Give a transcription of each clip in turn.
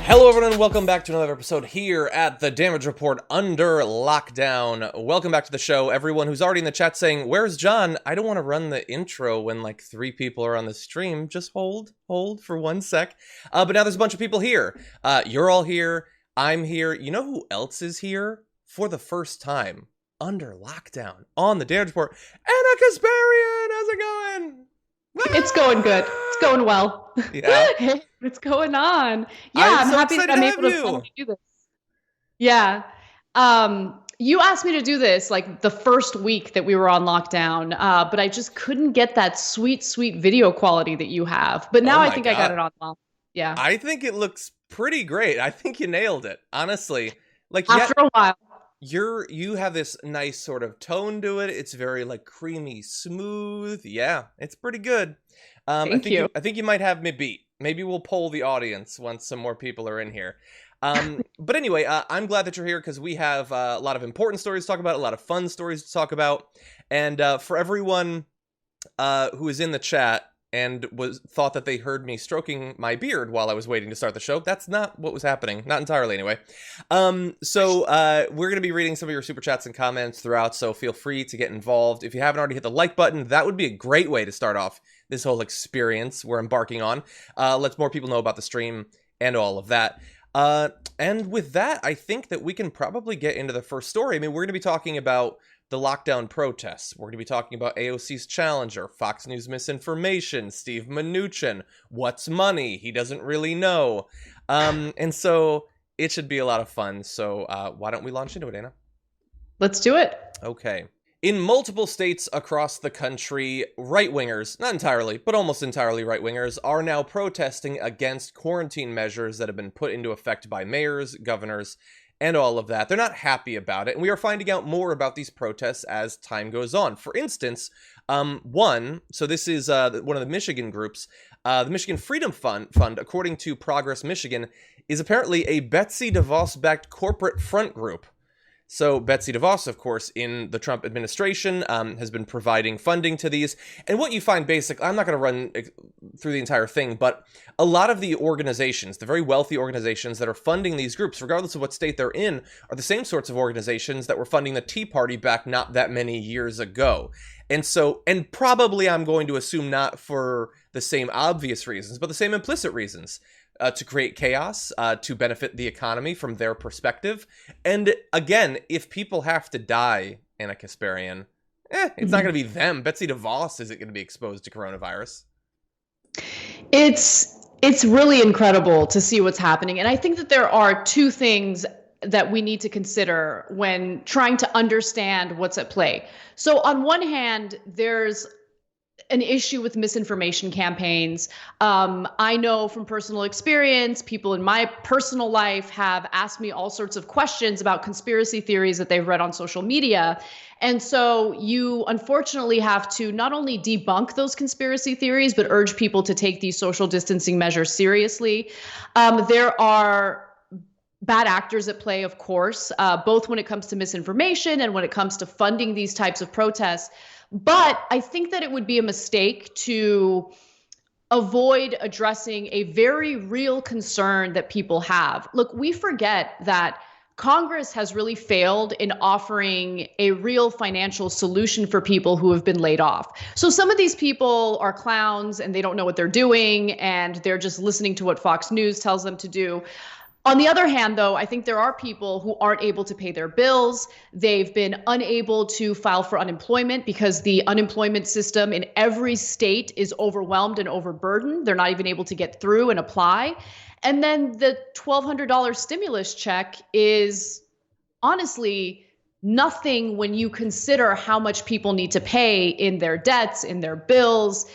Hello everyone and welcome back to another episode here at the Damage Report Under Lockdown. Welcome back to the show. Everyone who's already in the chat saying, "Where's John?" I don't want to run the intro when like 3 people are on the stream. Just hold for 1 sec. But now there's a bunch of people here. You're all here. I'm here. You know who else is here for the first time under lockdown on the Damage Report? Anna Kasparian! How's it going? It's going good. It's going well. Yeah. Hey, what's going on? Yeah, I'm so happy that I'm able to finally do this. Yeah. You asked me to do this like the first week that we were on lockdown, but I just couldn't get that sweet video quality that you have. But now I think I got it on well. Yeah. I think it looks pretty great. I think you nailed it, honestly. Like after a while. You have this nice sort of tone to it. It's very like creamy smooth. Yeah, it's pretty good. Thank you. I think you might have me beat. Maybe we'll poll the audience once some more people are in here. But anyway, I'm glad that you're here because we have a lot of important stories to talk about, a lot of fun stories to talk about. And for everyone who is in the chat and thought that they heard me stroking my beard while I was waiting to start the show, that's not what was happening. Not entirely, anyway. So we're going to be reading some of your super chats and comments throughout, so feel free to get involved. If you haven't already hit the like button, that would be a great way to start off this whole experience we're embarking on. Let more people know about the stream and all of that. And with that, I think that we can probably get into the first story. I mean, we're going to be talking about the lockdown protests. We're going to be talking about AOC's challenger, Fox News misinformation, Steve Mnuchin, what's money? He doesn't really know. And so it should be a lot of fun. So why don't we launch into it, Anna? Let's do it. Okay. In multiple states across the country, right-wingers, not entirely, but almost entirely right-wingers, are now protesting against quarantine measures that have been put into effect by mayors, governors, and all of that. They're not happy about it, and we are finding out more about these protests as time goes on. For instance, so this is one of the Michigan groups, the Michigan Freedom Fund, according to Progress Michigan, is apparently a Betsy DeVos-backed corporate front group. So Betsy DeVos, of course, in the Trump administration, has been providing funding to these. And what you find basically, I'm not going to run through the entire thing, but a lot of the organizations, the very wealthy organizations that are funding these groups, regardless of what state they're in, are the same sorts of organizations that were funding the Tea Party back not that many years ago. And so, and probably I'm going to assume not for the same obvious reasons, but the same implicit reasons. To create chaos, to benefit the economy from their perspective. And again, if people have to die, Anna Kasparian, it's not going to be them. Betsy DeVos isn't going to be exposed to coronavirus. It's really incredible to see what's happening. And I think that there are two things that we need to consider when trying to understand what's at play. So on one hand, there's an issue with misinformation campaigns. I know from personal experience, people in my personal life have asked me all sorts of questions about conspiracy theories that they've read on social media. And so you unfortunately have to not only debunk those conspiracy theories, but urge people to take these social distancing measures seriously. There are bad actors at play, of course, both when it comes to misinformation and when it comes to funding these types of protests. But I think that it would be a mistake to avoid addressing a very real concern that people have. Look, we forget that Congress has really failed in offering a real financial solution for people who have been laid off. So some of these people are clowns and they don't know what they're doing and they're just listening to what Fox News tells them to do. On the other hand, though, I think there are people who aren't able to pay their bills. They've been unable to file for unemployment because the unemployment system in every state is overwhelmed and overburdened. They're not even able to get through and apply. And then the $1,200 stimulus check is honestly nothing when you consider how much people need to pay in their debts, in their bills,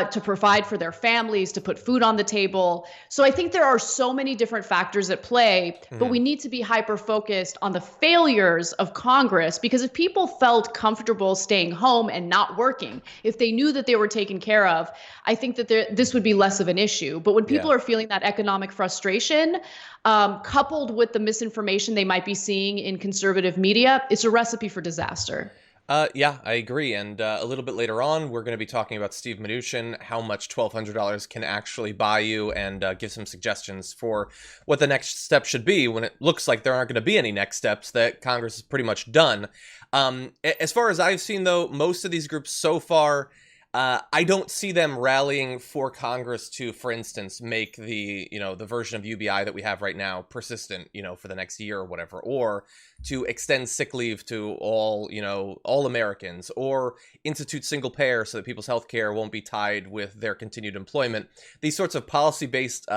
to provide for their families, to put food on the table. So I think there are so many different factors at play, but we need to be hyper-focused on the failures of Congress, because if people felt comfortable staying home and not working, if they knew that they were taken care of, I think that this would be less of an issue. But when people are feeling that economic frustration, coupled with the misinformation they might be seeing in conservative media, it's a recipe for disaster. Yeah, I agree. And a little bit later on, we're going to be talking about Steve Mnuchin, how much $1,200 can actually buy you, and give some suggestions for what the next step should be when it looks like there aren't going to be any next steps, that Congress is pretty much done. As far as I've seen, though, most of these groups so far, I don't see them rallying for Congress to, for instance, make the version of UBI that we have right now persistent, for the next year or whatever, or to extend sick leave to all Americans, or institute single payer so that people's health care won't be tied with their continued employment. These sorts of policy-based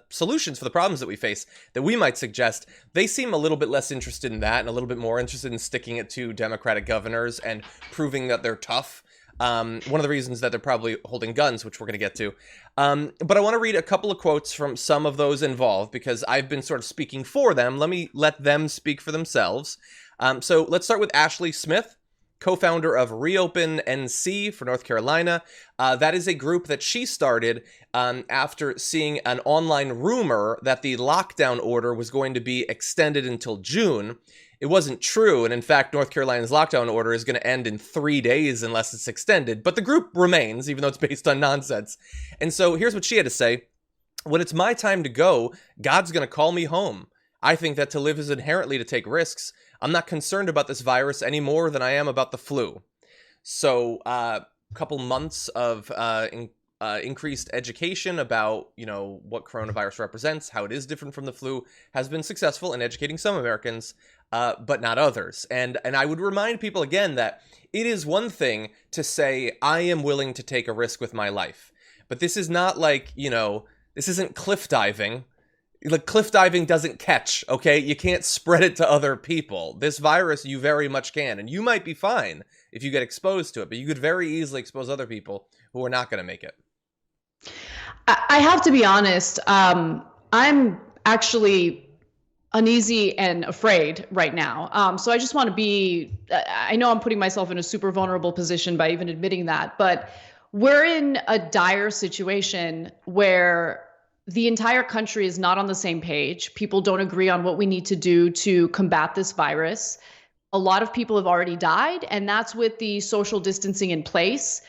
solutions for the problems that we face that we might suggest, they seem a little bit less interested in that and a little bit more interested in sticking it to Democratic governors and proving that they're tough. One of the reasons that they're probably holding guns, which we're going to get to. But I want to read a couple of quotes from some of those involved, because I've been sort of speaking for them. Let me let them speak for themselves. So let's start with Ashley Smith, co-founder of Reopen NC for North Carolina. That is a group that she started after seeing an online rumor that the lockdown order was going to be extended until June. It wasn't true, and in fact, North Carolina's lockdown order is going to end in 3 days unless it's extended, but the group remains, even though it's based on nonsense. And so here's what she had to say. When it's my time to go, God's going to call me home. I think that to live is inherently to take risks. I'm not concerned about this virus any more than I am about the flu. So a couple months of increased education about, what coronavirus represents, how it is different from the flu, has been successful in educating some Americans, but not others. And I would remind people again that it is one thing to say, I am willing to take a risk with my life. But this is not like, this isn't cliff diving. Like, cliff diving doesn't catch, okay? You can't spread it to other people. This virus, you very much can. And you might be fine if you get exposed to it, but you could very easily expose other people who are not going to make it. I have to be honest. I'm actually uneasy and afraid right now. So I just want to I know I'm putting myself in a super vulnerable position by even admitting that, but we're in a dire situation where the entire country is not on the same page. People don't agree on what we need to do to combat this virus. A lot of people have already died, and that's with the social distancing in place.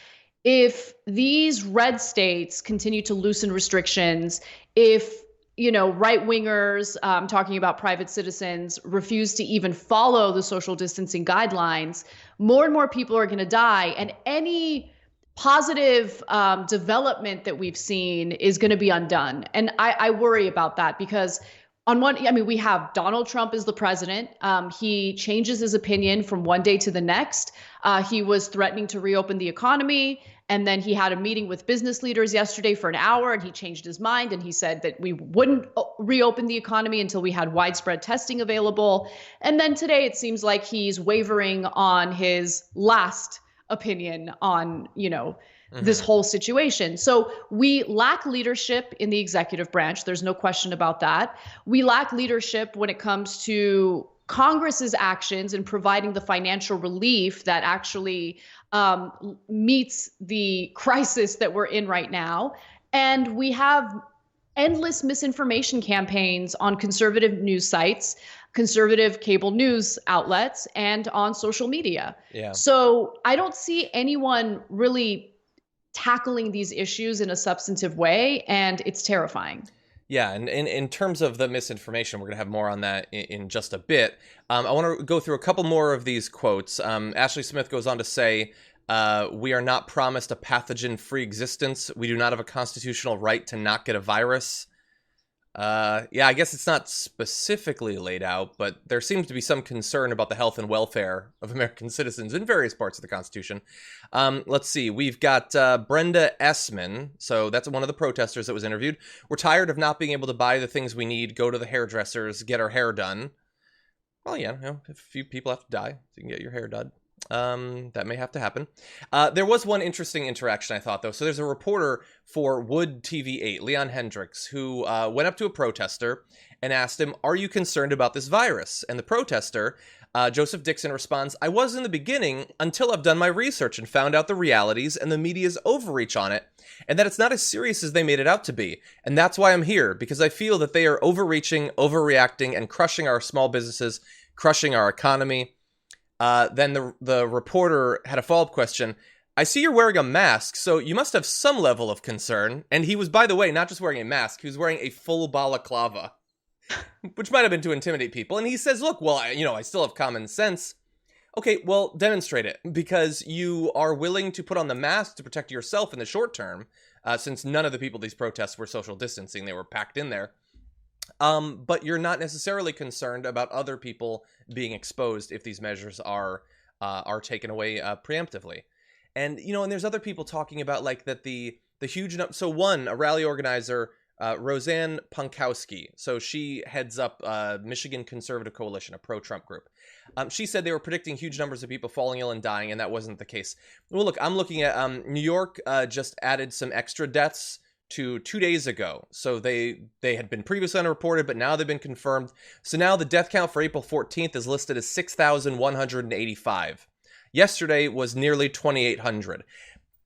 If these red states continue to loosen restrictions, if right-wingers, talking about private citizens, refuse to even follow the social distancing guidelines, more and more people are going to die. And any positive development that we've seen is going to be undone. And I worry about that, because we have Donald Trump as the president. He changes his opinion from one day to the next. He was threatening to reopen the economy. And then he had a meeting with business leaders yesterday for an hour, and he changed his mind. And he said that we wouldn't reopen the economy until we had widespread testing available. And then today it seems like he's wavering on his last opinion on, this whole situation. So we lack leadership in the executive branch. There's no question about that. We lack leadership when it comes to Congress's actions in providing the financial relief that actually meets the crisis that we're in right now. And we have endless misinformation campaigns on conservative news sites, conservative cable news outlets, and on social media. Yeah. So I don't see anyone really tackling these issues in a substantive way, and it's terrifying. Yeah, and in terms of the misinformation, we're going to have more on that in just a bit. I want to go through a couple more of these quotes. Ashley Smith goes on to say, we are not promised a pathogen-free existence. We do not have a constitutional right to not get a virus. Yeah, I guess it's not specifically laid out, but there seems to be some concern about the health and welfare of American citizens in various parts of the Constitution. Let's see. We've got Brenda Essman. So that's one of the protesters that was interviewed. We're tired of not being able to buy the things we need, go to the hairdressers, get our hair done. Well, yeah, if a few people have to die, so you can get your hair done. That may have to happen. There was one interesting interaction, I thought, though. So there's a reporter for Wood TV8, Leon Hendricks, who went up to a protester and asked him, "Are you concerned about this virus?" And the protester, Joseph Dixon, responds, "I was in the beginning until I've done my research and found out the realities and the media's overreach on it, and that it's not as serious as they made it out to be. And that's why I'm here, because I feel that they are overreaching, overreacting, and crushing our small businesses, crushing our economy." Then the reporter had a follow-up question. I see you're wearing a mask, so you must have some level of concern. And he was, by the way, not just wearing a mask, he was wearing a full balaclava, which might have been to intimidate people. And he says, look, well, I still have common sense. Okay, well, demonstrate it, because you are willing to put on the mask to protect yourself in the short term, since none of the people at these protests were social distancing, they were packed in there. But you're not necessarily concerned about other people being exposed if these measures are taken away preemptively. And, and there's other people talking about, like, that the huge... So one, a rally organizer, Roseanne Punkowski, so she heads up Michigan Conservative Coalition, a pro-Trump group. She said they were predicting huge numbers of people falling ill and dying, and that wasn't the case. Well, look, I'm looking at New York just added some extra deaths to 2 days ago. So they had been previously unreported, but now they've been confirmed. So now the death count for April 14th is listed as 6,185. Yesterday was nearly 2,800.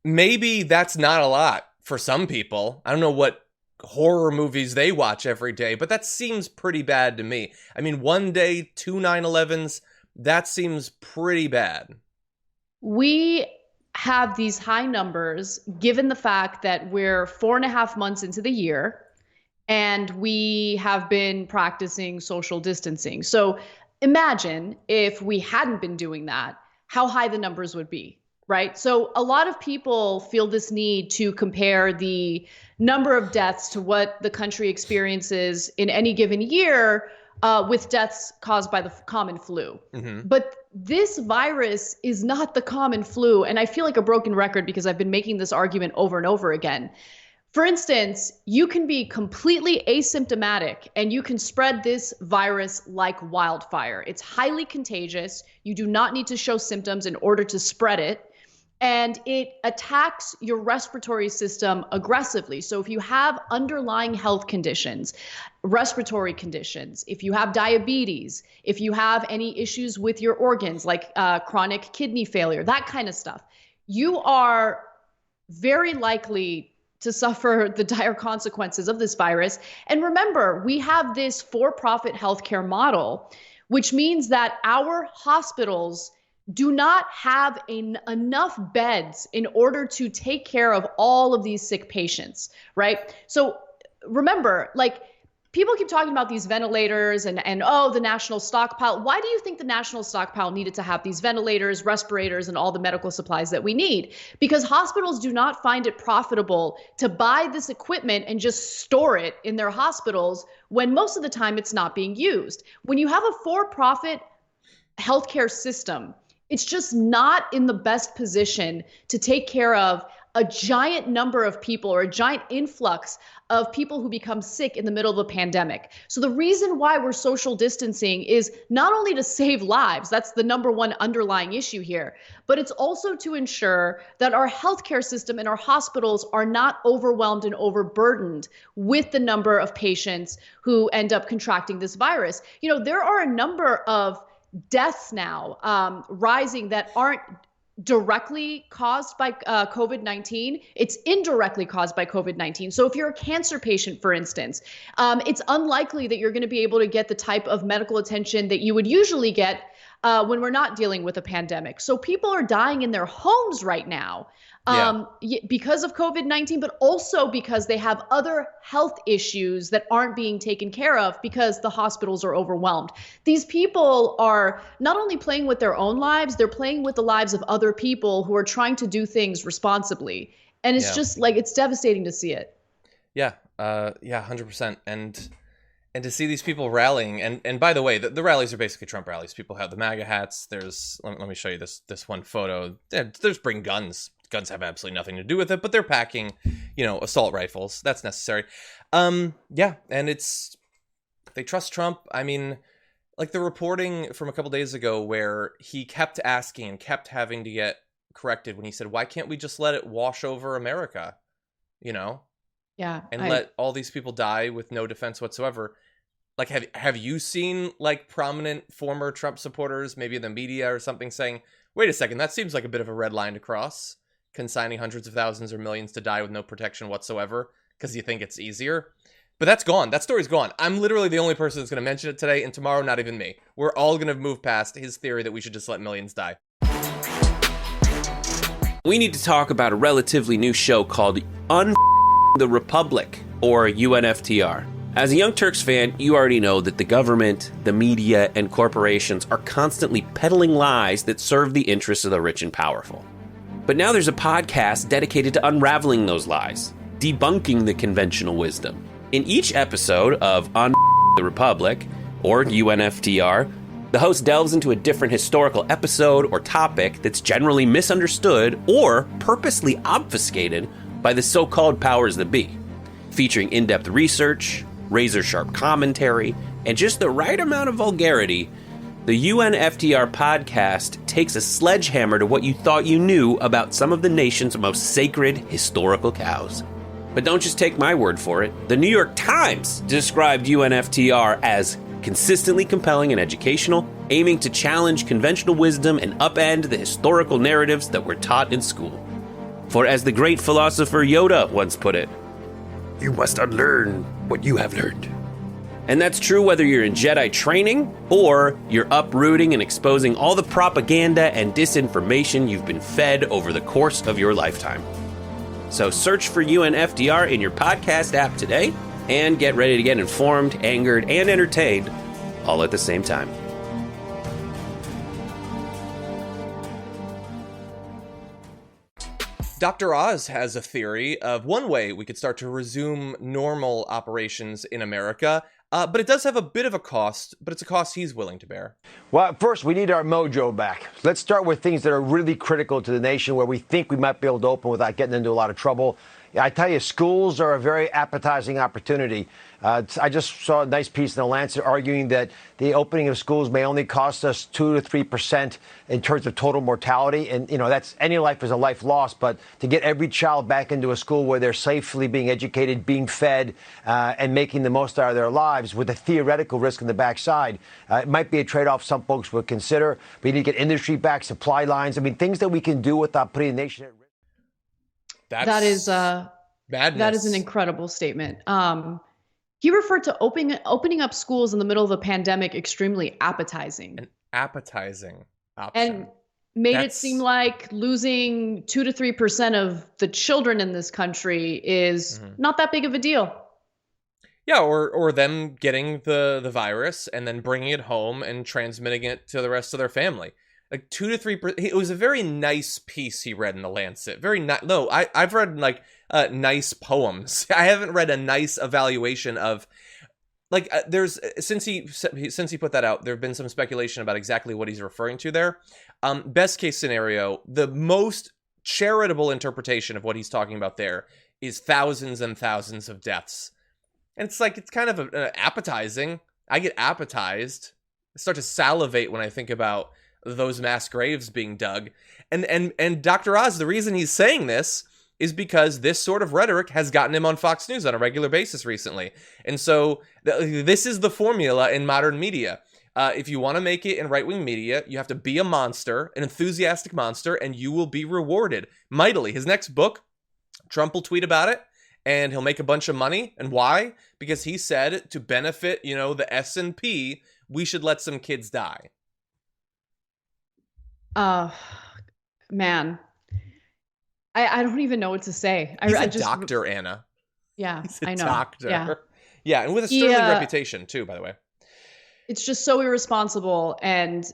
Maybe that's not a lot for some people. I don't know what horror movies they watch every day, but that seems pretty bad to me. I mean, one day, 2 9/11s, that seems pretty bad. We have these high numbers given the fact that we're 4.5 months into the year and we have been practicing social distancing. So imagine if we hadn't been doing that, how high the numbers would be, right? So a lot of people feel this need to compare the number of deaths to what the country experiences in any given year with deaths caused by the common flu. Mm-hmm. But this virus is not the common flu. And I feel like a broken record because I've been making this argument over and over again. For instance, you can be completely asymptomatic and you can spread this virus like wildfire. It's highly contagious. You do not need to show symptoms in order to spread it. And it attacks your respiratory system aggressively. So if you have underlying health conditions, respiratory conditions, if you have diabetes, if you have any issues with your organs like chronic kidney failure, that kind of stuff, you are very likely to suffer the dire consequences of this virus. And remember, we have this for-profit healthcare model, which means that our hospitals do not have enough beds in order to take care of all of these sick patients, right? So remember, like, people keep talking about these ventilators and the national stockpile. Why do you think the national stockpile needed to have these ventilators, respirators, and all the medical supplies that we need? Because hospitals do not find it profitable to buy this equipment and just store it in their hospitals when most of the time it's not being used. When you have a for-profit healthcare system, it's just not in the best position to take care of a giant number of people or a giant influx of people who become sick in the middle of a pandemic. So the reason why we're social distancing is not only to save lives, that's the number one underlying issue here, but it's also to ensure that our healthcare system and our hospitals are not overwhelmed and overburdened with the number of patients who end up contracting this virus. There are a number of deaths now rising that aren't directly caused by COVID-19. It's indirectly caused by COVID-19. So if you're a cancer patient, for instance, it's unlikely that you're going to be able to get the type of medical attention that you would usually get when we're not dealing with a pandemic. So people are dying in their homes right now because of COVID-19, but also because they have other health issues that aren't being taken care of because the hospitals are overwhelmed. These people are not only playing with their own lives, they're playing with the lives of other people who are trying to do things responsibly. And it's just like, it's devastating to see it. Yeah, 100%. And to see these people rallying, and by the way, the rallies are basically Trump rallies. People have the MAGA hats. Let me show you this one photo. There's bring guns. Guns have absolutely nothing to do with it, but they're packing, assault rifles. That's necessary. And they trust Trump. I mean, like the reporting from a couple days ago where he kept asking and kept having to get corrected when he said, why can't we just let it wash over America? Yeah. And let all these people die with no defense whatsoever. Like, have you seen like prominent former Trump supporters, maybe in the media or something, saying, wait a second, that seems like a bit of a red line to cross, consigning hundreds of thousands or millions to die with no protection whatsoever because you think it's easier? But that's gone. That story's gone. I'm literally the only person that's going to mention it today, and tomorrow, not even me. We're all going to move past his theory that we should just let millions die. We need to talk about a relatively new show called the Republic, or UNFTR. As a Young Turks fan, you already know that the government, the media, and corporations are constantly peddling lies that serve the interests of the rich and powerful. But now there's a podcast dedicated to unraveling those lies, debunking the conventional wisdom. In each episode of the Republic, or UNFTR, the host delves into a different historical episode or topic that's generally misunderstood or purposely obfuscated by the so-called powers that be, featuring in-depth research, razor-sharp commentary, and just the right amount of vulgarity. The UNFTR podcast takes a sledgehammer to what you thought you knew about some of the nation's most sacred historical cows. But don't just take my word for it. The New York Times described UNFTR as consistently compelling and educational, aiming to challenge conventional wisdom and upend the historical narratives that were taught in school. For as the great philosopher Yoda once put it, you must unlearn what you have learned. And that's true whether you're in Jedi training or you're uprooting and exposing all the propaganda and disinformation you've been fed over the course of your lifetime. So search for UNFTR in your podcast app today and get ready to get informed, angered, and entertained all at the same time. Dr. Oz has a theory of one way we could start to resume normal operations in America, but it does have a bit of a cost, but it's a cost he's willing to bear. Well, first, we need our mojo back. Let's start with things that are really critical to the nation where we think we might be able to open without getting into a lot of trouble. I tell you, schools are a very appetizing opportunity. I just saw a nice piece in The Lancet arguing that the opening of schools may only cost us 2 to 3% in terms of total mortality. And, you know, that's any life is a life lost. But to get every child back into a school where they're safely being educated, being fed, and making the most out of their lives with a theoretical risk in the backside, it might be a trade-off some folks would consider. We need to get industry back, supply lines. I mean, things that we can do without putting the nation at risk. That is madness. That is an incredible statement. He referred to opening up schools in the middle of a pandemic extremely appetizing. An appetizing option. And made it seem like losing 2 to 3% of the children in this country is not that big of a deal. Yeah, or them getting the virus and then bringing it home and transmitting it to the rest of their family. Like 2 to 3%. It was a very nice piece he read in The Lancet. Very nice. No, I've read like nice poems. I haven't read a nice evaluation of like there's since he put that out. There have been some speculation about exactly what he's referring to there. Best case scenario, the most charitable interpretation of what he's talking about there is thousands and thousands of deaths, and it's like it's kind of appetizing. I get appetized. I start to salivate when I think about those mass graves being dug. And Dr. Oz, the reason he's saying this is because this sort of rhetoric has gotten him on Fox News on a regular basis recently. And so this is the formula in modern media. If you want to make it in right-wing media, you have to be a monster, an enthusiastic monster, and you will be rewarded mightily. His next book, Trump will tweet about it, and he'll make a bunch of money. And why? Because he said to benefit, the S&P, we should let some kids die. Man, I don't even know what to say. He's a doctor, Anna. Yeah, He's a I know. Doctor. Yeah, and with a sterling reputation too, by the way. It's just so irresponsible, and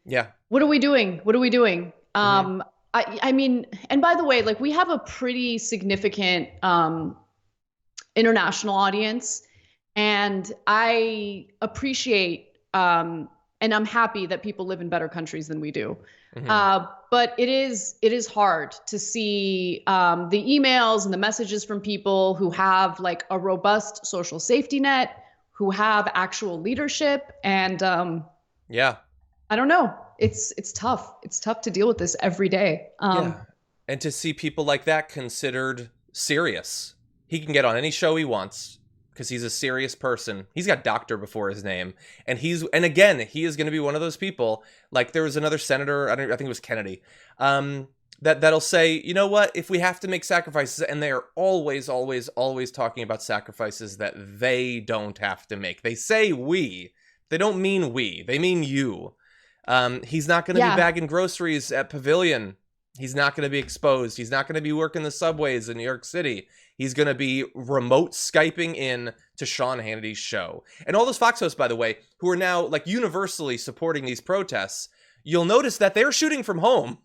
yeah. What are we doing? I mean, and by the way, like we have a pretty significant international audience, and I appreciate and I'm happy that people live in better countries than we do. But it is hard to see the emails and the messages from people who have like a robust social safety net, who have actual leadership. And yeah, I don't know. It's tough. It's tough to deal with this every day. Yeah. And to see people like that considered serious. He can get on any show he wants because he's a serious person. He's got doctor before his name. And again, he is going to be one of those people. Like there was another senator, I think it was Kennedy, that'll say, you know what, if we have to make sacrifices, and they're always, always, always talking about sacrifices that they don't have to make. They say we. They don't mean we. They mean you. He's not going to be bagging groceries at Pavilion. He's not going to be exposed. He's not going to be working the subways in New York City. He's going to be remote Skyping in to Sean Hannity's show. And all those Fox hosts, by the way, who are now like universally supporting these protests, you'll notice that they're shooting from home.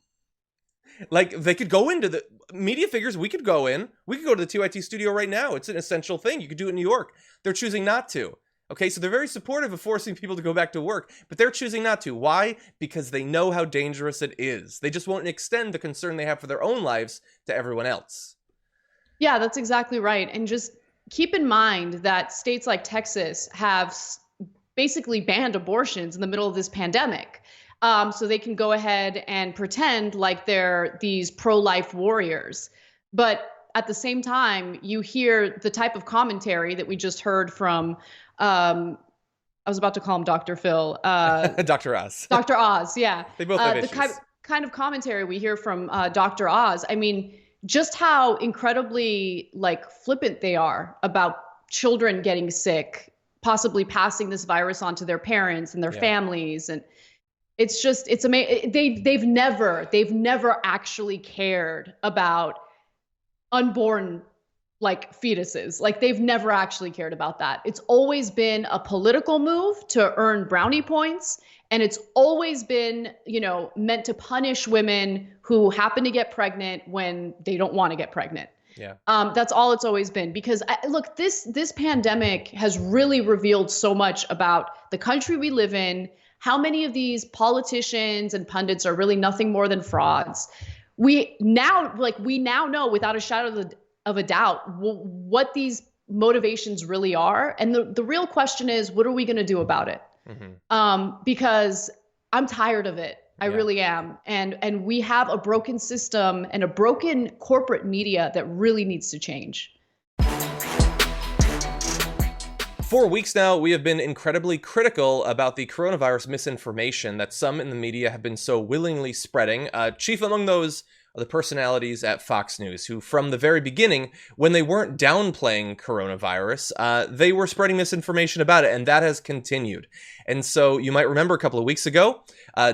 Like, they could go into the media figures. We could go in. We could go to the TYT studio right now. It's an essential thing. You could do it in New York. They're choosing not to. Okay, so they're very supportive of forcing people to go back to work, but they're choosing not to. Why? Because they know how dangerous it is. They just won't extend the concern they have for their own lives to everyone else. Yeah, that's exactly right. And just keep in mind that states like Texas have basically banned abortions in the middle of this pandemic. So they can go ahead and pretend like they're these pro-life warriors. But at the same time, you hear the type of commentary that we just heard from, I was about to call him Dr. Phil. Dr. Oz. Dr. Oz, yeah. They both have issues. The kind of commentary we hear from Dr. Oz, I mean, just how incredibly like flippant they are about children getting sick, possibly passing this virus on to their parents and their families. And it's just, it's amazing. They've never actually cared about unborn like fetuses. Like, they've never actually cared about that. It's always been a political move to earn brownie points. And it's always been, you know, meant to punish women who happen to get pregnant when they don't want to get pregnant. Yeah. That's all it's always been. Because look, this pandemic has really revealed so much about the country we live in, how many of these politicians and pundits are really nothing more than frauds. We now know without a shadow of a doubt what these motivations really are. And the real question is, what are we going to do about it? Mm-hmm. Because I'm tired of it. I really am. And we have a broken system and a broken corporate media that really needs to change. For weeks now, we have been incredibly critical about the coronavirus misinformation that some in the media have been so willingly spreading. Chief among those are the personalities at Fox News, who from the very beginning, when they weren't downplaying coronavirus, they were spreading misinformation about it, and that has continued. And so you might remember a couple of weeks ago,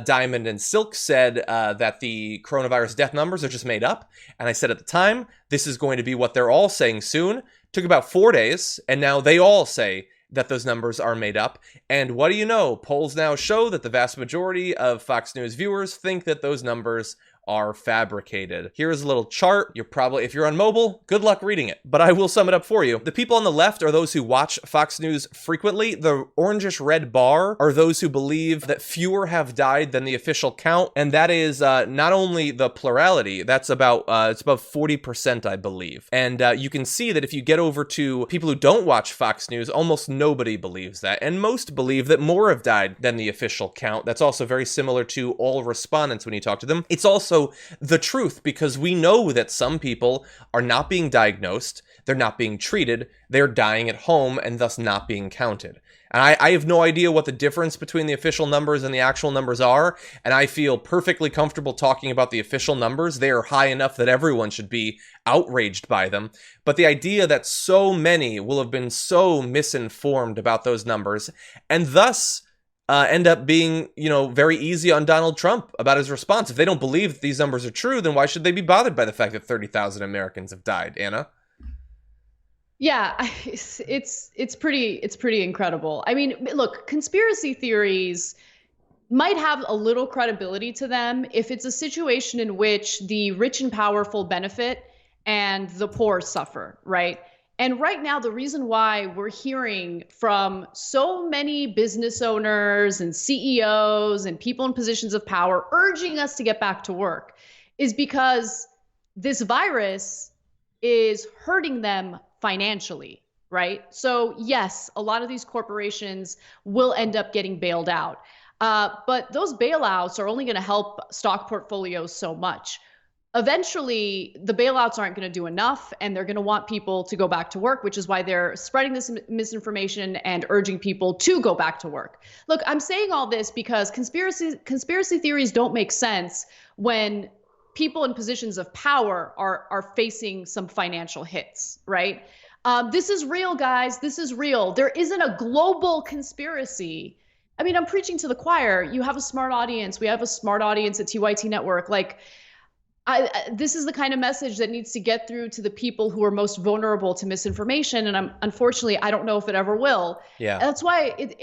Diamond and Silk said that the coronavirus death numbers are just made up. And I said at the time, this is going to be what they're all saying soon. Took about 4 days, and now they all say that those numbers are made up. And what do you know? Polls now show that the vast majority of Fox News viewers think that those numbers are fabricated. Here's a little chart. If you're on mobile, good luck reading it, but I will sum it up for you. The people on the left are those who watch Fox News frequently. The orangish red bar are those who believe that fewer have died than the official count, and that is not only the plurality, that's about, it's above 40%, I believe. And you can see that if you get over to people who don't watch Fox News, almost nobody believes that, and most believe that more have died than the official count. That's also very similar to all respondents when you talk to them. It's also the truth, because we know that some people are not being diagnosed, they're not being treated, they're dying at home and thus not being counted. And I have no idea what the difference between the official numbers and the actual numbers are, and I feel perfectly comfortable talking about the official numbers. They are high enough that everyone should be outraged by them. But the idea that so many will have been so misinformed about those numbers, and thus end up being, very easy on Donald Trump about his response. If they don't believe that these numbers are true, then why should they be bothered by the fact that 30,000 Americans have died, Anna? Yeah, it's pretty incredible. I mean, look, conspiracy theories might have a little credibility to them if it's a situation in which the rich and powerful benefit and the poor suffer, right? And right now, the reason why we're hearing from so many business owners and CEOs and people in positions of power urging us to get back to work is because this virus is hurting them financially, right? So yes, a lot of these corporations will end up getting bailed out. But those bailouts are only going to help stock portfolios so much. Eventually, the bailouts aren't going to do enough, and they're going to want people to go back to work, which is why they're spreading this misinformation and urging people to go back to work. Look, I'm saying all this because conspiracy theories don't make sense when people in positions of power are facing some financial hits, right? This is real, guys. This is real. There isn't a global conspiracy. I mean, I'm preaching to the choir. You have a smart audience. We have a smart audience at TYT Network. Like, this is the kind of message that needs to get through to the people who are most vulnerable to misinformation. And unfortunately, I don't know if it ever will. Yeah. That's why,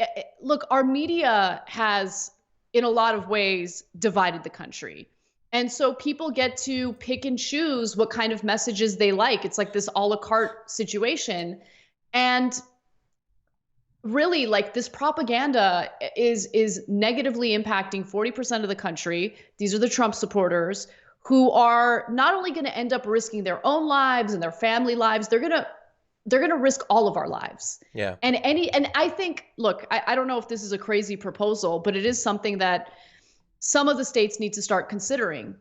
look, our media has, in a lot of ways, divided the country. And so people get to pick and choose what kind of messages they like. It's like this a la carte situation. And really, like, this propaganda is negatively impacting 40% of the country. These are the Trump supporters who are not only going to end up risking their own lives and their family lives, they're going to risk all of our lives. Yeah. And I think, look, I don't know if this is a crazy proposal, but it is something that some of the states need to start considering.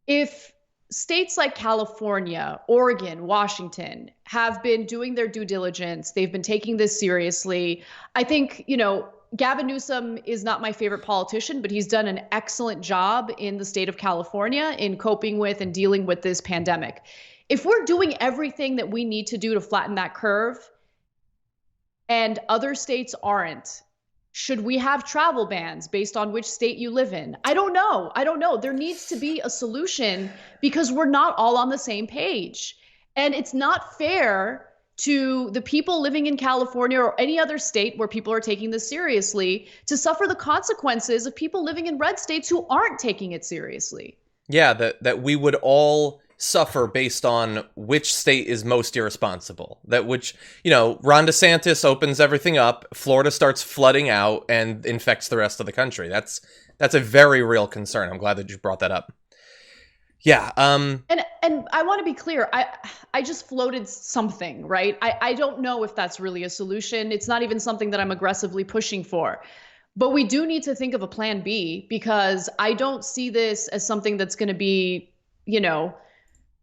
If states like California, Oregon, Washington have been doing their due diligence, they've been taking this seriously. I think, Gavin Newsom is not my favorite politician, but he's done an excellent job in the state of California in coping with and dealing with this pandemic. If we're doing everything that we need to do to flatten that curve and other states aren't, should we have travel bans based on which state you live in? I don't know. There needs to be a solution because we're not all on the same page. And it's not fair to the people living in California or any other state where people are taking this seriously to suffer the consequences of people living in red states who aren't taking it seriously. Yeah, that we would all suffer based on which state is most irresponsible. That which, Ron DeSantis opens everything up, Florida starts flooding out and infects the rest of the country. That's a very real concern. I'm glad that you brought that up. Yeah. And I want to be clear. I just floated something, right? I don't know if that's really a solution. It's not even something that I'm aggressively pushing for. But we do need to think of a plan B because I don't see this as something that's going to be,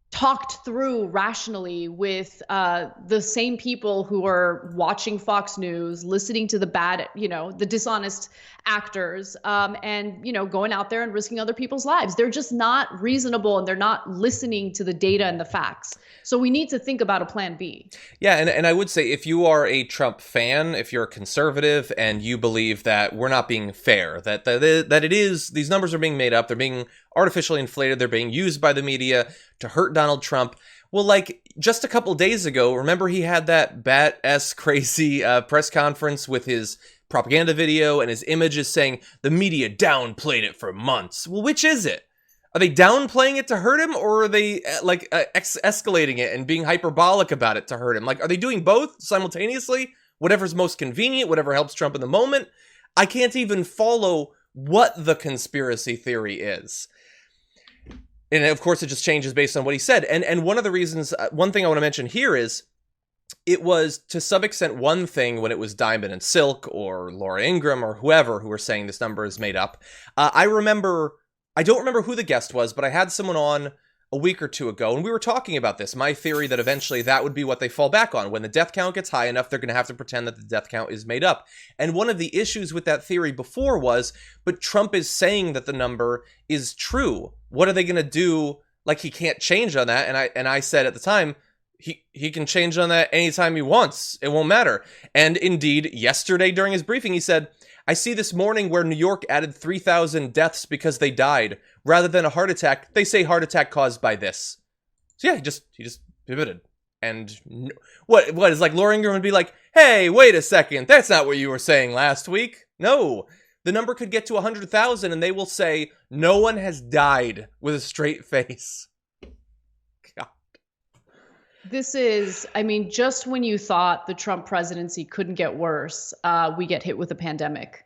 talked through rationally with the same people who are watching Fox News, listening to the bad, the dishonest actors, and, going out there and risking other people's lives. They're just not reasonable and they're not listening to the data and the facts. So we need to think about a plan B. Yeah, and I would say if you are a Trump fan, if you're a conservative and you believe that we're not being fair, that it is, these numbers are being made up, they're being artificially inflated, they're being used by the media to hurt Donald Trump. Well, like just a couple days ago, remember he had that bat-esque crazy press conference with his propaganda video and his images saying the media downplayed it for months. Well, which is it? Are they downplaying it to hurt him, or are they escalating it and being hyperbolic about it to hurt him? Like, are they doing both simultaneously? Whatever's most convenient, whatever helps Trump in the moment. I can't even follow what the conspiracy theory is. And of course, it just changes based on what he said. And one of the reasons, one thing I want to mention here is, it was to some extent one thing when it was Diamond and Silk or Laura Ingraham or whoever who were saying this number is made up. I don't remember who the guest was, but I had someone on a week or two ago, and we were talking about this. My theory that eventually that would be what they fall back on. When the death count gets high enough, they're going to have to pretend that the death count is made up. And one of the issues with that theory before was, but Trump is saying that the number is true. What are they going to do? Like, he can't change on that. And I said at the time, he can change on that anytime he wants. It won't matter. And indeed, yesterday during his briefing, he said, I see this morning where New York added 3,000 deaths because they died. Rather than a heart attack, they say heart attack caused by this. So yeah, he just pivoted. And what is like Laura Ingraham would be like, hey, wait a second, that's not what you were saying last week. No, the number could get to 100,000 and they will say no one has died with a straight face. God. This is, just when you thought the Trump presidency couldn't get worse, we get hit with a pandemic.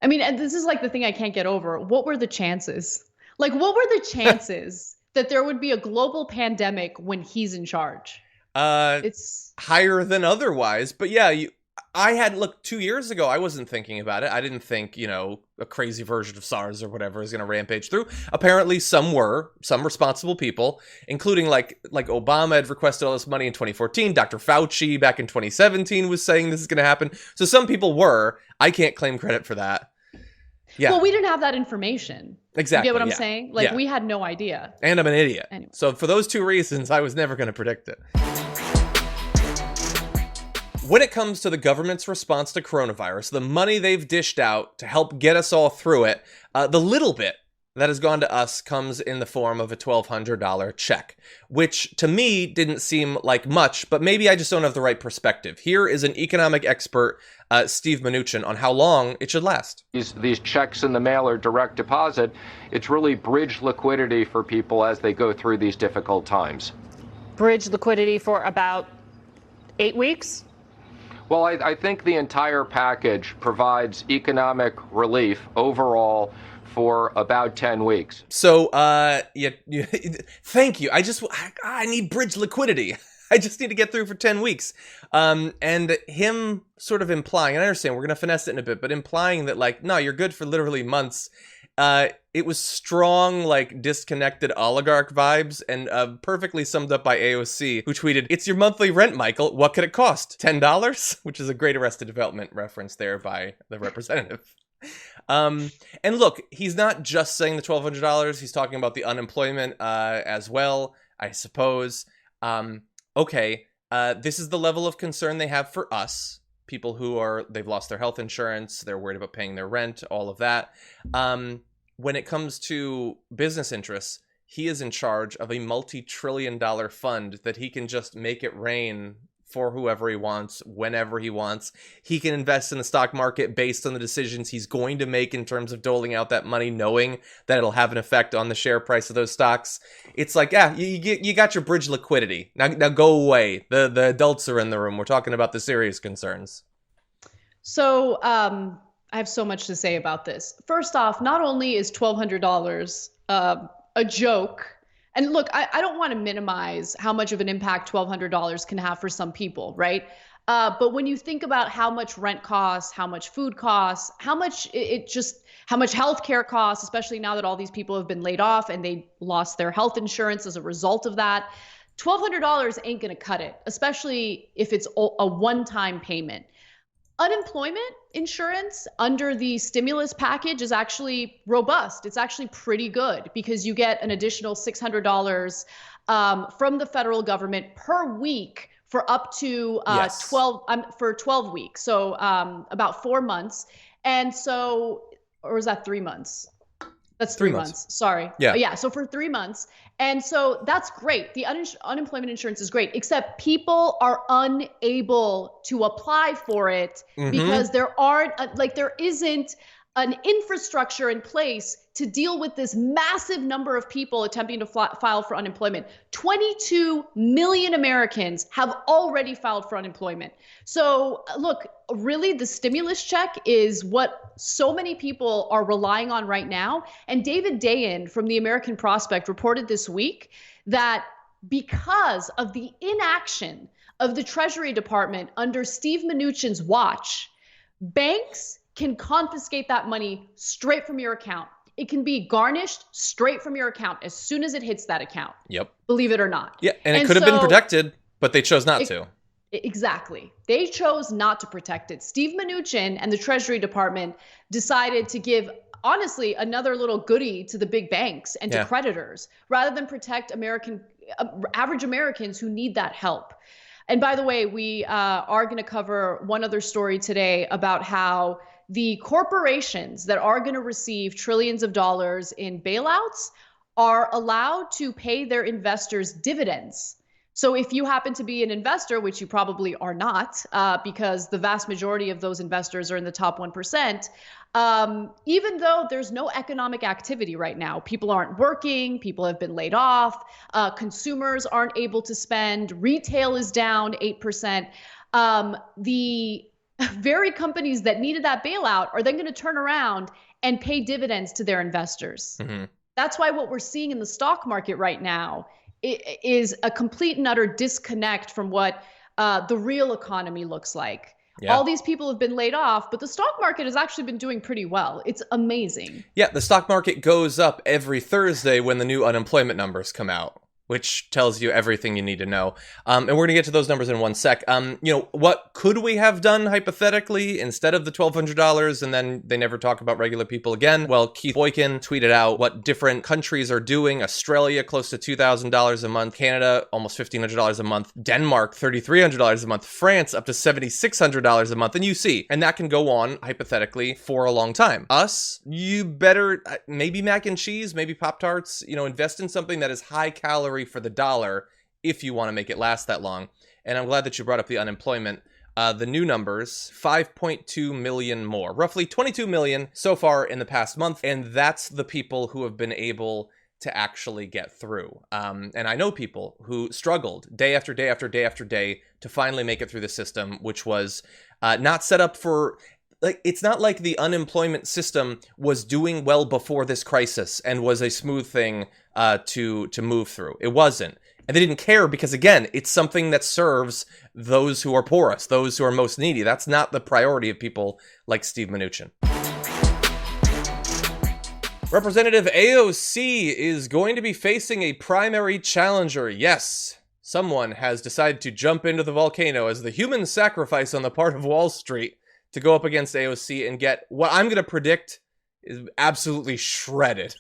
And this is like the thing I can't get over. What were the chances? Like, what were the chances that there would be a global pandemic when he's in charge? It's higher than otherwise. But yeah, I had looked 2 years ago. I wasn't thinking about it. I didn't think, a crazy version of SARS or whatever is going to rampage through. Apparently some responsible people, including like Obama had requested all this money in 2014. Dr. Fauci back in 2017 was saying this is going to happen. So some people were. I can't claim credit for that. Yeah. Well, we didn't have that information. Exactly. You get what I'm yeah. saying? Like, Yeah. we had no idea. And I'm an idiot. Anyway. So for those two reasons, I was never going to predict it. When it comes to the government's response to coronavirus, the money they've dished out to help get us all through it, the little bit that has gone to us comes in the form of a $1,200 check, which to me didn't seem like much, but maybe I just don't have the right perspective. Here is an economic expert, Steve Mnuchin, on how long it should last. These checks in the mail or direct deposit, it's really bridge liquidity for people as they go through these difficult times. Bridge liquidity for about 8 weeks? Well, I think the entire package provides economic relief overall for about 10 weeks. So, thank you. I need bridge liquidity. I just need to get through for 10 weeks. And him sort of implying, and I understand we're going to finesse it in a bit, but implying that, like, no, you're good for literally months. It was strong, like, disconnected oligarch vibes, and perfectly summed up by AOC, who tweeted, "It's your monthly rent, Michael. What could it cost? $10?" Which is a great Arrested Development reference there by the representative. And look, he's not just saying the $1,200. He's talking about the unemployment as well, I suppose. Okay, this is the level of concern they have for us. People who they've lost their health insurance, they're worried about paying their rent, all of that. When it comes to business interests, he is in charge of a multi-trillion-dollar fund that he can just make it rain for whoever he wants, whenever he wants. He can invest in the stock market based on the decisions he's going to make in terms of doling out that money, knowing that it'll have an effect on the share price of those stocks. It's like, yeah, you got your bridge liquidity. Now go away. The adults are in the room. We're talking about the serious concerns. So I have so much to say about this. First off, not only is $1,200 a joke, and look, I don't want to minimize how much of an impact $1,200 can have for some people, right? But when you think about how much rent costs, how much food costs, how much healthcare costs, especially now that all these people have been laid off and they lost their health insurance as a result of that, $1,200 ain't going to cut it, especially if it's a one-time payment. Unemployment insurance under the stimulus package is actually robust. It's actually pretty good because you get an additional $600 from the federal government per week for up to 12 weeks. So about 4 months. And so, or is that 3 months? That's 3 months. Sorry. Yeah. So for 3 months. And so that's great. The unemployment insurance is great, except people are unable to apply for it because there isn't an infrastructure in place to deal with this massive number of people attempting to file for unemployment. 22 million Americans have already filed for unemployment. So look, really the stimulus check is what so many people are relying on right now. And David Dayen from the American Prospect reported this week that because of the inaction of the Treasury Department under Steve Mnuchin's watch, banks can confiscate that money straight from your account. It can be garnished straight from your account as soon as it hits that account. Yep. Believe it or not. Yeah, and it could have been protected, but they chose not to. Exactly. They chose not to protect it. Steve Mnuchin and the Treasury Department decided to give, honestly, another little goodie to the big banks and to creditors rather than protect average Americans who need that help. And by the way, we are going to cover one other story today about how the corporations that are going to receive trillions of dollars in bailouts are allowed to pay their investors dividends. So if you happen to be an investor, which you probably are not, because the vast majority of those investors are in the top 1%, even though there's no economic activity right now, people aren't working, people have been laid off, consumers aren't able to spend, retail is down 8%, the very companies that needed that bailout are then going to turn around and pay dividends to their investors. Mm-hmm. That's why what we're seeing in the stock market right now is a complete and utter disconnect from what the real economy looks like. Yeah. All these people have been laid off, but the stock market has actually been doing pretty well. It's amazing. Yeah, the stock market goes up every Thursday when the new unemployment numbers come out, which tells you everything you need to know. And we're going to get to those numbers in one sec. What could we have done hypothetically instead of the $1,200 and then they never talk about regular people again? Well, Keith Boykin tweeted out what different countries are doing. Australia, close to $2,000 a month. Canada, almost $1,500 a month. Denmark, $3,300 a month. France, up to $7,600 a month. And you see, and that can go on hypothetically for a long time. Us, you better, maybe mac and cheese, maybe Pop-Tarts, invest in something that is high calorie for the dollar if you want to make it last that long. And I'm glad that you brought up the unemployment. The new numbers, 5.2 million more, roughly 22 million so far in the past month. And that's the people who have been able to actually get through. And I know people who struggled day after day after day after day to finally make it through the system, which was not set up for... it's not like the unemployment system was doing well before this crisis and was a smooth thing to move through. It wasn't. And they didn't care because, again, it's something that serves those who are poorest, those who are most needy. That's not the priority of people like Steve Mnuchin. Representative AOC is going to be facing a primary challenger. Yes, someone has decided to jump into the volcano as the human sacrifice on the part of Wall Street to go up against AOC and get what I'm going to predict is absolutely shredded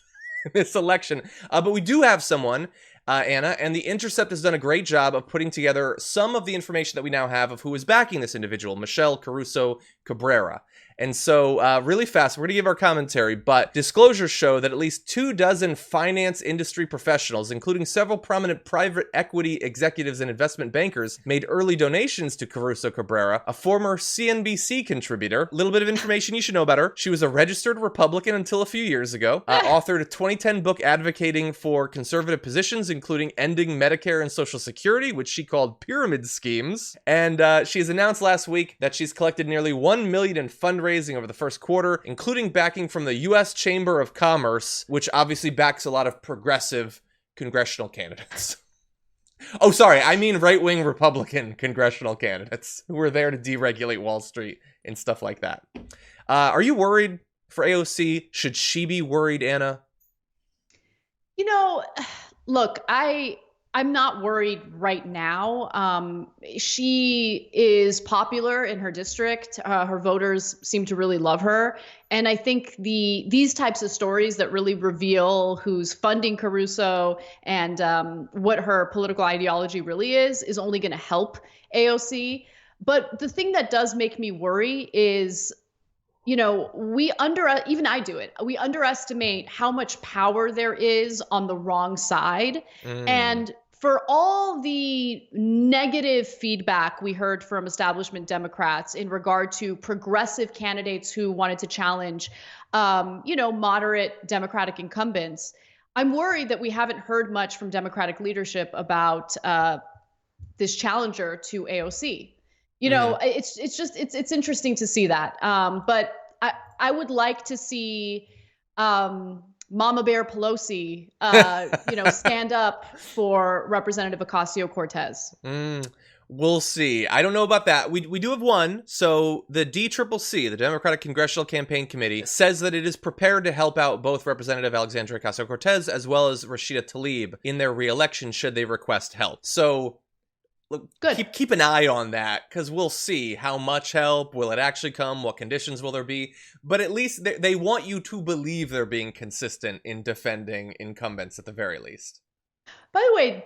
in this election. But we do have someone, Anna, and The Intercept has done a great job of putting together some of the information that we now have of who is backing this individual, Michelle Caruso-Cabrera. And so really fast, we're going to give our commentary, but disclosures show that at least 24 finance industry professionals, including several prominent private equity executives and investment bankers, made early donations to Caruso-Cabrera, a former CNBC contributor. A little bit of information you should know about her. She was a registered Republican until a few years ago, authored a 2010 book advocating for conservative positions, including ending Medicare and Social Security, which she called pyramid schemes. And she has announced last week that she's collected nearly $1 million in fundraising over the first quarter, including backing from the U.S. Chamber of Commerce, which obviously backs a lot of progressive congressional candidates. Oh, sorry, I mean right-wing Republican congressional candidates who are there to deregulate Wall Street and stuff like that. Are you worried for AOC? Should she be worried, Anna? Look, I'm not worried right now. She is popular in her district. Her voters seem to really love her. And I think these types of stories that really reveal who's funding Caruso and what her political ideology really is only going to help AOC. But the thing that does make me worry is, even I do it. We underestimate how much power there is on the wrong side. And for all the negative feedback we heard from establishment Democrats in regard to progressive candidates who wanted to challenge, moderate Democratic incumbents, I'm worried that we haven't heard much from Democratic leadership about this challenger to AOC. It's interesting to see that. But I would like to see Mama Bear Pelosi, stand up for Representative Ocasio-Cortez. We'll see. I don't know about that. We do have one. So the DCCC, the Democratic Congressional Campaign Committee, says that it is prepared to help out both Representative Alexandria Ocasio-Cortez as well as Rashida Tlaib in their re-election should they request help. So Good. Keep an eye on that, because we'll see how much help. Will it actually come? What conditions will there be? But at least they want you to believe they're being consistent in defending incumbents at the very least. By the way,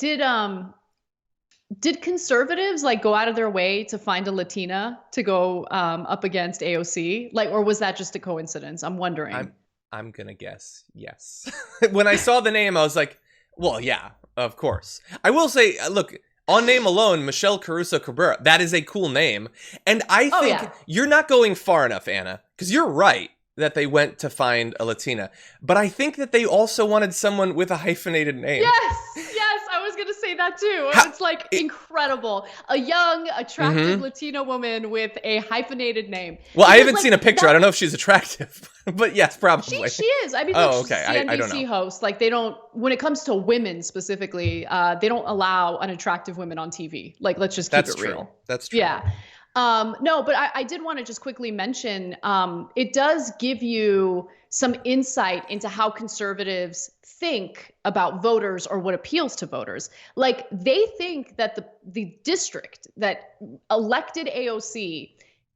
did conservatives go out of their way to find a Latina to go up against AOC? Or was that just a coincidence? I'm wondering. I'm gonna guess yes. When I saw the name, I was like, well, yeah, of course. I will say, look, on name alone, Michelle Caruso-Cabrera, that is a cool name. And I think you're not going far enough, Anna, because you're right that they went to find a Latina. But I think that they also wanted someone with a hyphenated name. Yes, I was going to say that too. It's incredible. A young, attractive Latina woman with a hyphenated name. Well, I haven't seen a picture. I don't know if she's attractive, but yes, probably. She is. I mean, okay. I don't know. Hosts, they don't, when it comes to women specifically, they don't allow unattractive women on TV. Let's just keep it real. That's true. Yeah. No, but I did want to just quickly mention it does give you some insight into how conservatives think about voters or what appeals to voters. Like they think that the district that elected AOC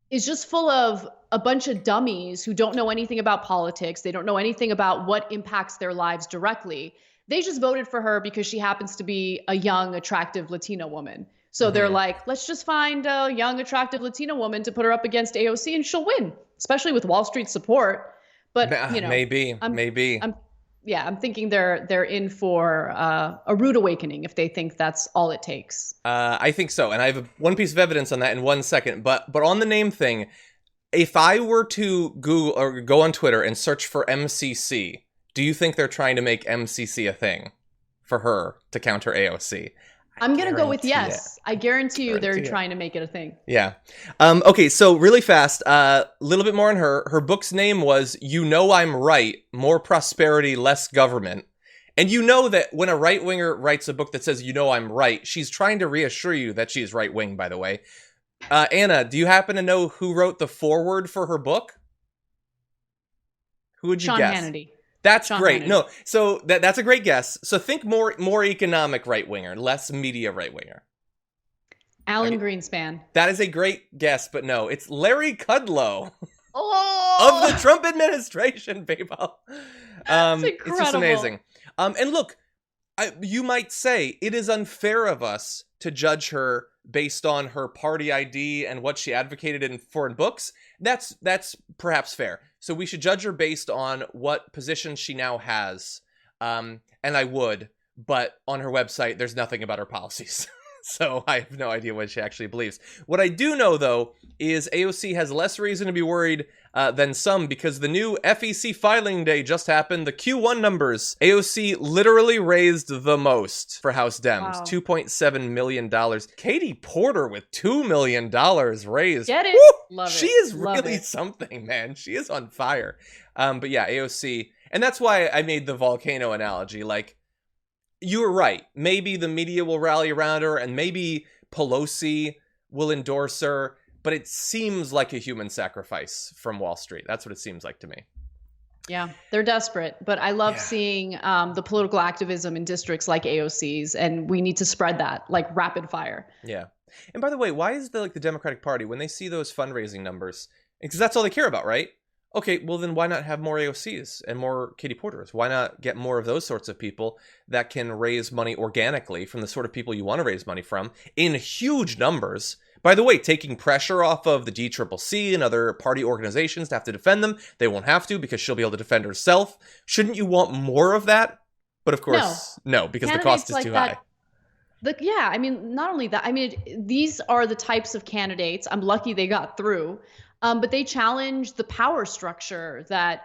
is just full of a bunch of dummies who don't know anything about politics. They don't know anything about what impacts their lives directly. They just voted for her because she happens to be a young, attractive Latina woman. So they're like, let's just find a young, attractive Latina woman to put her up against AOC and she'll win, especially with Wall Street support. But, you know, maybe. I'm thinking they're in for a rude awakening if they think that's all it takes. I think so. And I have one piece of evidence on that in 1 second. But on the name thing, if I were to Google or go on Twitter and search for MCC, do you think they're trying to make MCC a thing for her to counter AOC? I'm going to go with yes. I guarantee you they're trying to make it a thing. Yeah. Okay, so really fast, a little bit more on her. Her book's name was You Know I'm Right, More Prosperity, Less Government. And you know that when a right-winger writes a book that says, you know I'm right, she's trying to reassure you that she's right-wing, by the way. Anna, do you happen to know who wrote the foreword for her book? Who would you guess? Sean Hannity. That's Sean great. Hannity. No, so that's a great guess. So think more economic right-winger, less media right-winger. Alan Greenspan. That is a great guess, but no, it's Larry Kudlow Oh! of the Trump administration, people. That's It's just incredible. amazing. And look, you might say it is unfair of us to judge her based on her party ID and what she advocated in foreign books. That's perhaps fair. So we should judge her based on what position she now has. And I would, but on her website, there's nothing about her policies. So I have no idea what she actually believes. What I do know, though, is AOC has less reason to be worried than some because the new FEC filing day just happened. The Q1 numbers, AOC literally raised the most for House Dems, Wow. $2.7 million. Katie Porter with $2 million raised. Get it? Woo! Love it. She is Love really it. something, man. She is on fire. But yeah, AOC. And that's why I made the volcano analogy. Like, you were right. Maybe the media will rally around her and maybe Pelosi will endorse her, but it seems like a human sacrifice from Wall Street. That's what it seems like to me. Yeah, they're desperate, but I love seeing the political activism in districts like AOC's, and we need to spread that like rapid fire. Yeah. And by the way, why is the Democratic Party, when they see those fundraising numbers, because that's all they care about, right? Okay, well then why not have more AOCs and more Katie Porters? Why not get more of those sorts of people that can raise money organically from the sort of people you want to raise money from in huge numbers? By the way, taking pressure off of the DCCC and other party organizations to have to defend them. They won't have to because she'll be able to defend herself. Shouldn't you want more of that? But of course, no, because the cost is too high. Yeah, I mean, not only that, I mean, these are the types of candidates. I'm lucky they got through. But they challenge the power structure that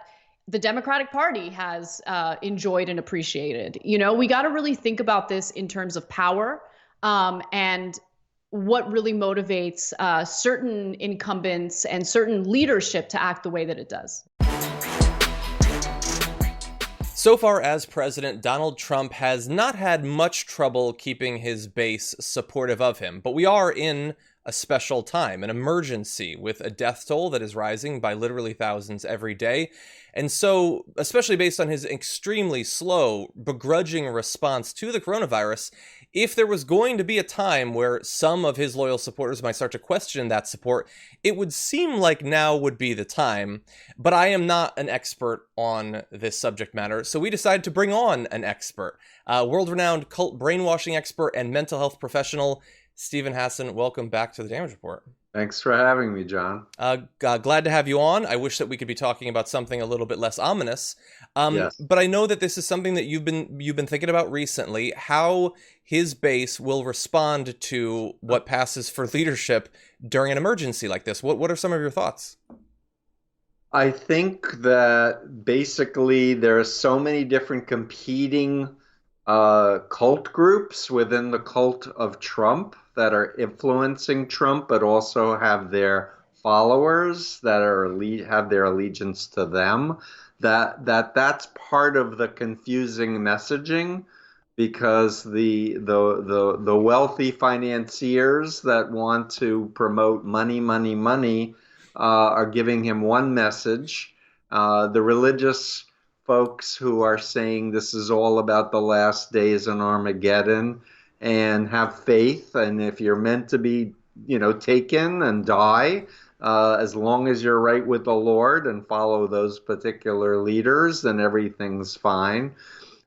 the Democratic Party has enjoyed and appreciated. You know, we got to really think about this in terms of power and what really motivates certain incumbents and certain leadership to act the way that it does. So far as president, Donald Trump has not had much trouble keeping his base supportive of him, but we are in a special time, an emergency with a death toll that is rising by literally thousands every day. And so, especially based on his extremely slow, begrudging response to the coronavirus, if there was going to be a time where some of his loyal supporters might start to question that support, it would seem like now would be the time. But I am not an expert on this subject matter, so we decided to bring on an expert, world-renowned cult brainwashing expert and mental health professional, Stephen Hassan. Welcome back to the Damage Report. Thanks for having me, John. Glad to have you on. I wish that we could be talking about something a little bit less ominous. Yes. But I know that this is something that you've been thinking about recently, how his base will respond to what passes for leadership during an emergency like this. What are some of your thoughts? I think that basically there are so many different competing cult groups within the cult of Trump that are influencing Trump, but also have their followers that have their allegiance to them. That's part of the confusing messaging because the wealthy financiers that want to promote money, money, money are giving him one message. The religious folks who are saying this is all about the last days and Armageddon and have faith, and if you're meant to be, taken and die, as long as you're right with the Lord and follow those particular leaders, then everything's fine.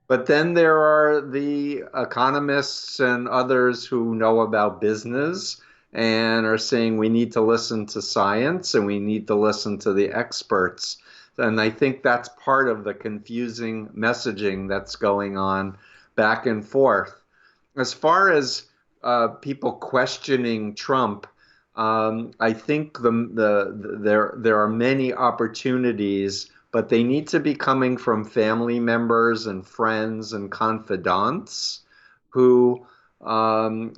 But then there are the economists and others who know about business and are saying we need to listen to science and we need to listen to the experts. And I think that's part of the confusing messaging that's going on back and forth. As far as people questioning Trump, I think there are many opportunities, but they need to be coming from family members and friends and confidants who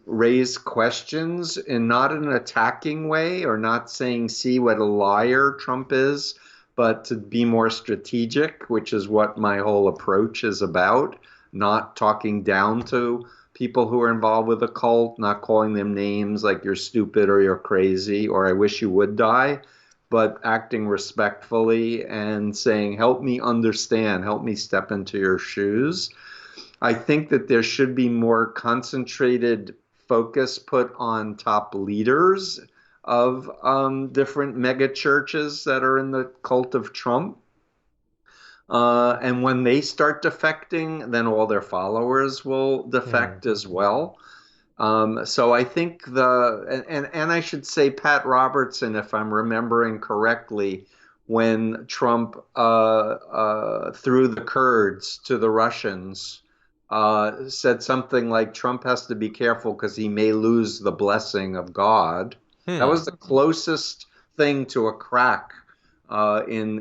raise questions in not an attacking way or not saying, see what a liar Trump is, but to be more strategic, which is what my whole approach is about, not talking down to people who are involved with the cult, not calling them names like you're stupid or you're crazy or I wish you would die, but acting respectfully and saying, help me understand, help me step into your shoes. I think that there should be more concentrated focus put on top leaders of different mega churches that are in the cult of Trump. And when they start defecting, then all their followers will defect as well. So I think and I should say Pat Robertson, if I'm remembering correctly, when Trump threw the Kurds to the Russians, said something like Trump has to be careful because he may lose the blessing of God. That was the closest thing to a crack in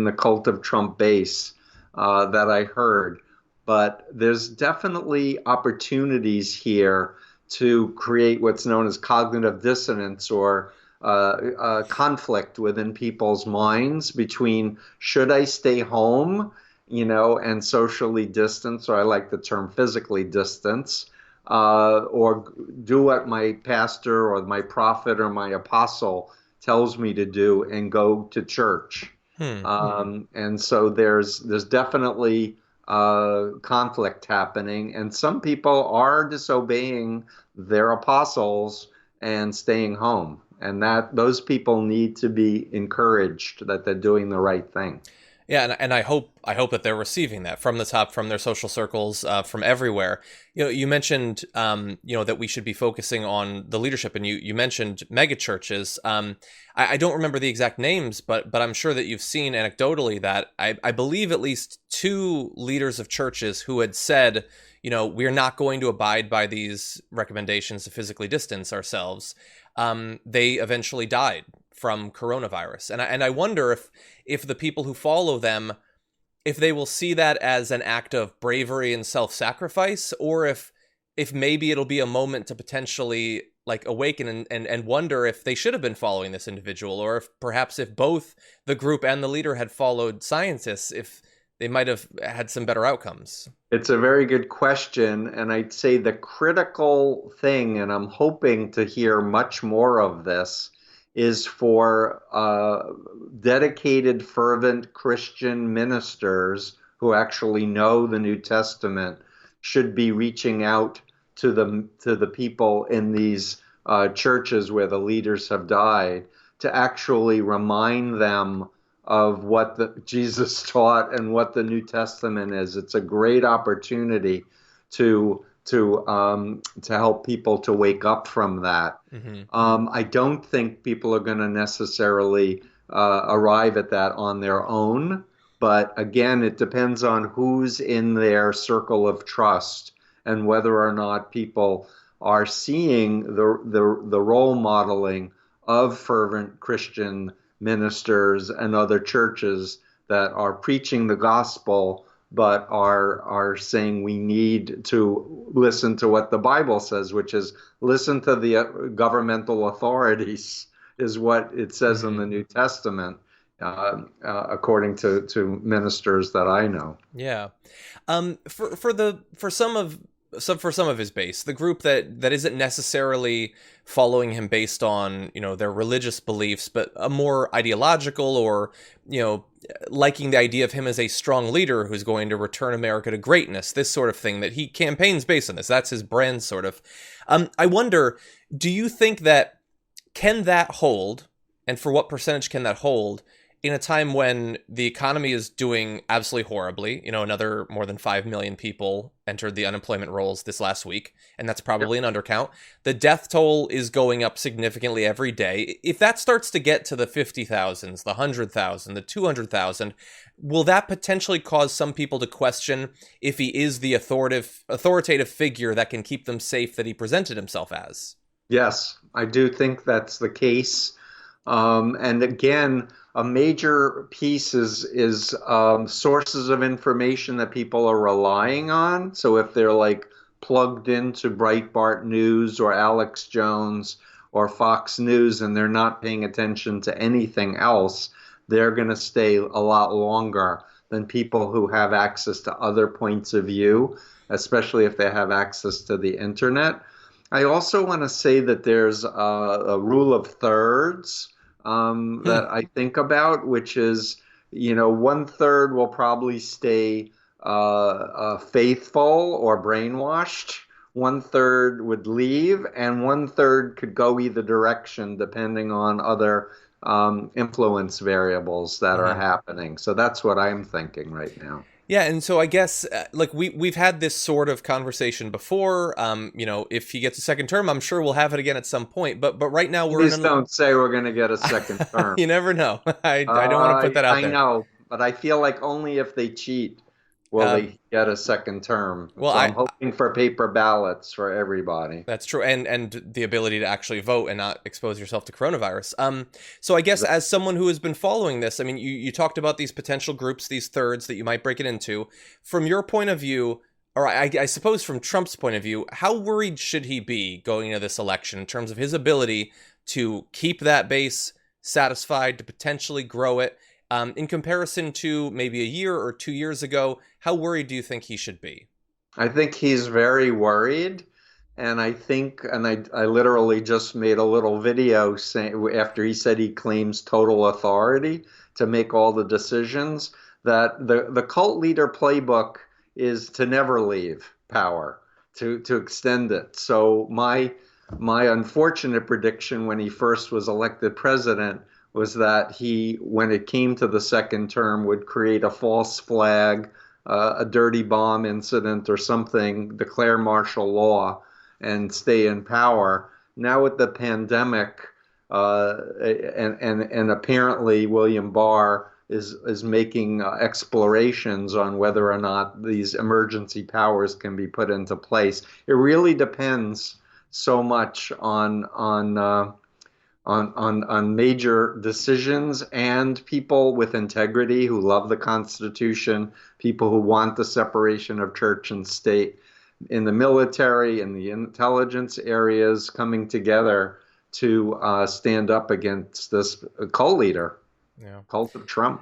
the cult of Trump base that I heard. But there's definitely opportunities here to create what's known as cognitive dissonance or conflict within people's minds between should I stay home, and socially distance, or I like the term physically distance, or do what my pastor or my prophet or my apostle tells me to do and go to church. And so there's definitely conflict happening, and some people are disobeying their apostles and staying home, and that those people need to be encouraged that they're doing the right thing. Yeah, and I hope that they're receiving that from the top, from their social circles, from everywhere. You mentioned that we should be focusing on the leadership, and you mentioned mega churches. I don't remember the exact names, but I'm sure that you've seen anecdotally that I believe at least 2 leaders of churches who had said, we're not going to abide by these recommendations to physically distance ourselves. They eventually died from coronavirus. And I wonder if the people who follow them, if they will see that as an act of bravery and self-sacrifice, or if maybe it'll be a moment to potentially awaken and wonder if they should have been following this individual, or if both the group and the leader had followed scientists, if they might have had some better outcomes. It's a very good question. And I'd say the critical thing, and I'm hoping to hear much more of this, is for dedicated, fervent Christian ministers who actually know the New Testament should be reaching out to the people in these churches where the leaders have died to actually remind them of what Jesus taught and what the New Testament is. It's a great opportunity to help people to wake up from that. I don't think people are going to necessarily arrive at that on their own, but again, it depends on who's in their circle of trust and whether or not people are seeing the role modeling of fervent Christian ministers and other churches that are preaching the gospel but are saying we need to listen to what the Bible says, which is listen to the governmental authorities, is what it says in the New Testament. according to ministers that I know. Yeah. For some of his base, the group that isn't necessarily following him based on, their religious beliefs, but a more ideological or, liking the idea of him as a strong leader who's going to return America to greatness, this sort of thing, that he campaigns based on this. That's his brand, sort of. I wonder, do you think can that hold, and for what percentage can that hold, in a time when the economy is doing absolutely horribly? Another more than 5 million people entered the unemployment rolls this last week, and that's probably an undercount. The death toll is going up significantly every day. If that starts to get to the 50,000s, the 100,000, the 200,000, will that potentially cause some people to question if he is the authoritative figure that can keep them safe that he presented himself as? Yes, I do think that's the case. And again, a major piece is sources of information that people are relying on. So if they're like plugged into Breitbart News or Alex Jones or Fox News and they're not paying attention to anything else, they're going to stay a lot longer than people who have access to other points of view, especially if they have access to the internet. I also want to say that there's a rule of thirds that I think about, which is, 1/3 will probably stay faithful or brainwashed, 1/3 would leave, and 1/3 could go either direction depending on other influence variables that are happening. So that's what I'm thinking right now. Yeah, and so I guess we've had this sort of conversation before. If he gets a second term, I'm sure we'll have it again at some point. But right now Please don't say we're going to get a second term. You never know. I don't want to put that out there. I know, but I feel like only if they cheat will they get a second term. Well, so I'm hoping for paper ballots for everybody. That's true, and the ability to actually vote and not expose yourself to coronavirus. So I guess as someone who has been following this, I mean, you talked about these potential groups, these thirds that you might break it into. From your point of view, or I suppose from Trump's point of view, how worried should he be going into this election in terms of his ability to keep that base satisfied, to potentially grow it? In comparison to maybe a year or 2 years ago, how worried do you think he should be? I think he's very worried. And I think, and I literally just made a little video saying, after he said he claims total authority to make all the decisions, that the cult leader playbook is to never leave power, to extend it. So my unfortunate prediction when he first was elected president was that he, when it came to the second term, would create a false flag, a dirty bomb incident or something, declare martial law, and stay in power. Now with the pandemic, and apparently William Barr is making explorations on whether or not these emergency powers can be put into place. It really depends so much on major decisions, and people with integrity who love the Constitution, people who want the separation of church and state, in the military and the intelligence areas coming together to stand up against this cult leader, cult of Trump.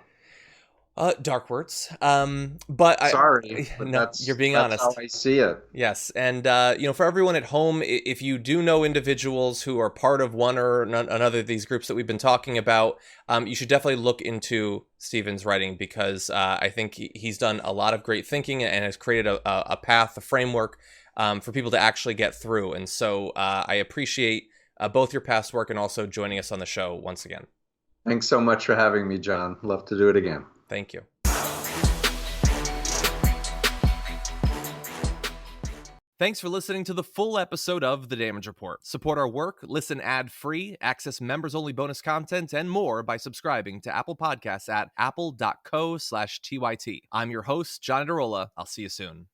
Dark words. But sorry, but no, you're being honest. That's how I see it. Yes, and for everyone at home, if you do know individuals who are part of one or another of these groups that we've been talking about, you should definitely look into Stephen's writing, because I think he's done a lot of great thinking and has created a path, a framework for people to actually get through. And so I appreciate both your past work and also joining us on the show once again. Thanks so much for having me, John. Love to do it again. Thank you. Thanks for listening to the full episode of The Damage Report. Support our work, listen ad-free, access members-only bonus content, and more by subscribing to Apple Podcasts at apple.co/TYT. I'm your host, John Darola. I'll see you soon.